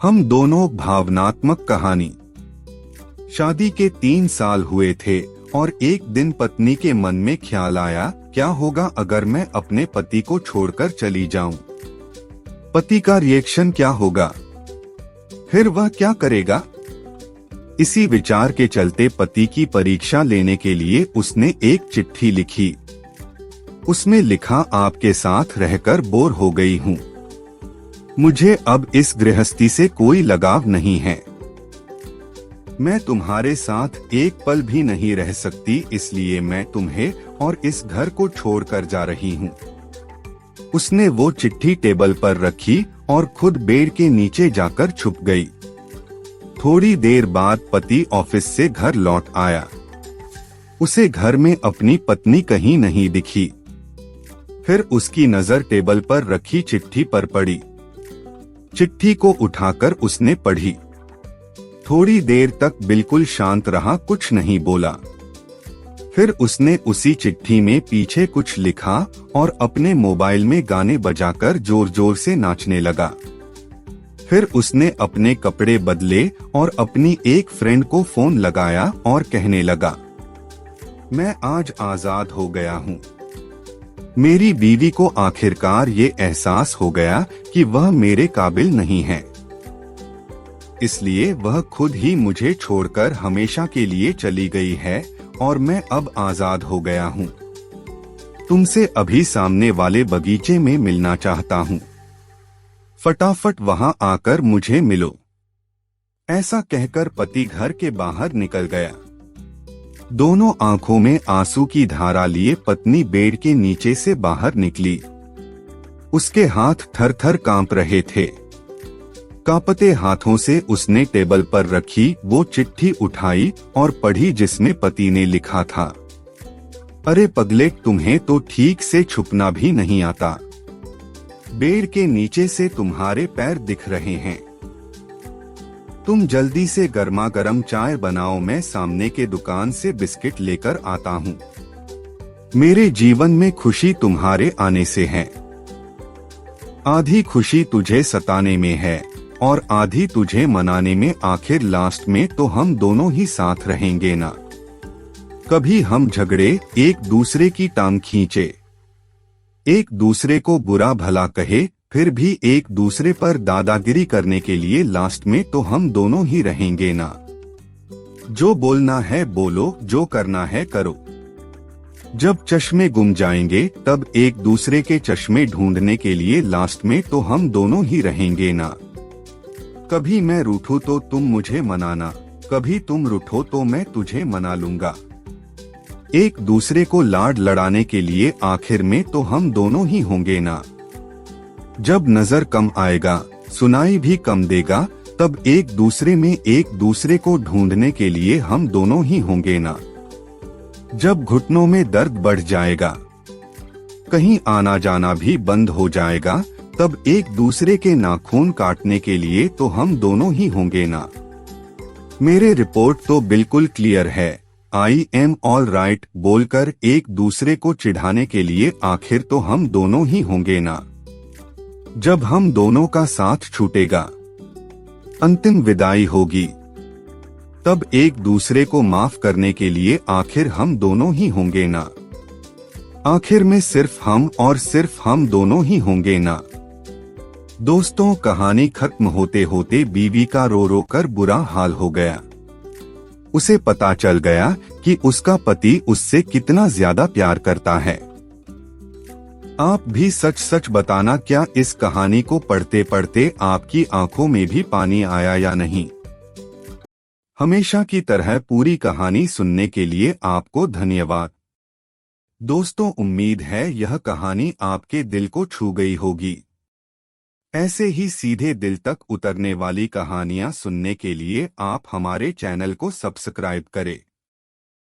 हम दोनों भावनात्मक कहानी। शादी के 3 साल हुए थे और एक दिन पत्नी के मन में ख्याल आया, क्या होगा अगर मैं अपने पति को छोड़कर चली जाऊं? पति का रिएक्शन क्या होगा? फिर वह क्या करेगा? इसी विचार के चलते पति की परीक्षा लेने के लिए उसने एक चिट्ठी लिखी। उसमें लिखा, आपके साथ रहकर बोर हो गई हूँ। मुझे अब इस गृहस्थी से कोई लगाव नहीं है। मैं तुम्हारे साथ एक पल भी नहीं रह सकती, इसलिए मैं तुम्हें और इस घर को छोड़कर जा रही हूँ। उसने वो चिट्ठी टेबल पर रखी और खुद बेड के नीचे जाकर छुप गई। थोड़ी देर बाद पति ऑफिस से घर लौट आया। उसे घर में अपनी पत्नी कहीं नहीं दिखी। फिर उसकी नजर टेबल पर रखी चिट्ठी पर पड़ी। चिट्ठी को उठाकर उसने पढ़ी। थोड़ी देर तक बिल्कुल शांत रहा, कुछ नहीं बोला। फिर उसने उसी चिट्ठी में पीछे कुछ लिखा और अपने मोबाइल में गाने बजाकर जोर जोर से नाचने लगा। फिर उसने अपने कपड़े बदले और अपनी एक फ्रेंड को फोन लगाया और कहने लगा, मैं आज आजाद हो गया हूँ। मेरी बीवी को आखिरकार ये एहसास हो गया कि वह मेरे काबिल नहीं है, इसलिए वह खुद ही मुझे छोड़कर हमेशा के लिए चली गई है और मैं अब आजाद हो गया हूँ। तुमसे अभी सामने वाले बगीचे में मिलना चाहता हूँ। फटाफट वहाँ आकर मुझे मिलो। ऐसा कहकर पति घर के बाहर निकल गया। दोनों आंखों में आंसू की धारा लिए पत्नी बेड के नीचे से बाहर निकली। उसके हाथ थर थर कांप रहे थे। कांपते हाथों से उसने टेबल पर रखी वो चिट्ठी उठाई और पढ़ी, जिसमें पति ने लिखा था, अरे पगले, तुम्हें तो ठीक से छुपना भी नहीं आता। बेड के नीचे से तुम्हारे पैर दिख रहे हैं। तुम जल्दी से गर्मा गर्म चाय बनाओ, मैं सामने के दुकान से बिस्किट लेकर आता हूँ। मेरे जीवन में खुशी तुम्हारे आने से है। आधी खुशी तुझे सताने में है और आधी तुझे मनाने में। आखिर लास्ट में तो हम दोनों ही साथ रहेंगे ना। कभी हम झगड़े, एक दूसरे की टांग खींचे, एक दूसरे को बुरा भला कहे, फिर भी एक दूसरे पर दादागिरी करने के लिए लास्ट में तो हम दोनों ही रहेंगे ना। जो बोलना है बोलो, जो करना है करो। जब चश्मे गुम जाएंगे तब एक दूसरे के चश्मे ढूंढने के लिए लास्ट में तो हम दोनों ही रहेंगे ना। कभी मैं रूठूं तो तुम मुझे मनाना, कभी तुम रूठो तो मैं तुझे मना लूंगा। एक दूसरे को लाड लड़ाने के लिए आखिर में तो हम दोनों ही होंगे ना। जब नजर कम आएगा, सुनाई भी कम देगा, तब एक दूसरे में एक दूसरे को ढूंढने के लिए हम दोनों ही होंगे ना। जब घुटनों में दर्द बढ़ जाएगा, कहीं आना जाना भी बंद हो जाएगा, तब एक दूसरे के नाखून काटने के लिए तो हम दोनों ही होंगे ना। मेरे रिपोर्ट तो बिल्कुल क्लियर है, आई एम ऑल राइट बोलकर एक दूसरे को चिढ़ाने के लिए आखिर तो हम दोनों ही होंगे ना। जब हम दोनों का साथ छूटेगा, अंतिम विदाई होगी, तब एक दूसरे को माफ करने के लिए आखिर हम दोनों ही होंगे ना। आखिर में सिर्फ हम और सिर्फ हम दोनों ही होंगे ना। दोस्तों, कहानी खत्म होते होते बीवी का रो रो कर बुरा हाल हो गया। उसे पता चल गया कि उसका पति उससे कितना ज्यादा प्यार करता है। आप भी सच सच बताना, क्या इस कहानी को पढ़ते पढ़ते आपकी आंखों में भी पानी आया या नहीं? हमेशा की तरह पूरी कहानी सुनने के लिए आपको धन्यवाद। दोस्तों, उम्मीद है यह कहानी आपके दिल को छू गई होगी। ऐसे ही सीधे दिल तक उतरने वाली कहानियां सुनने के लिए आप हमारे चैनल को सब्सक्राइब करें।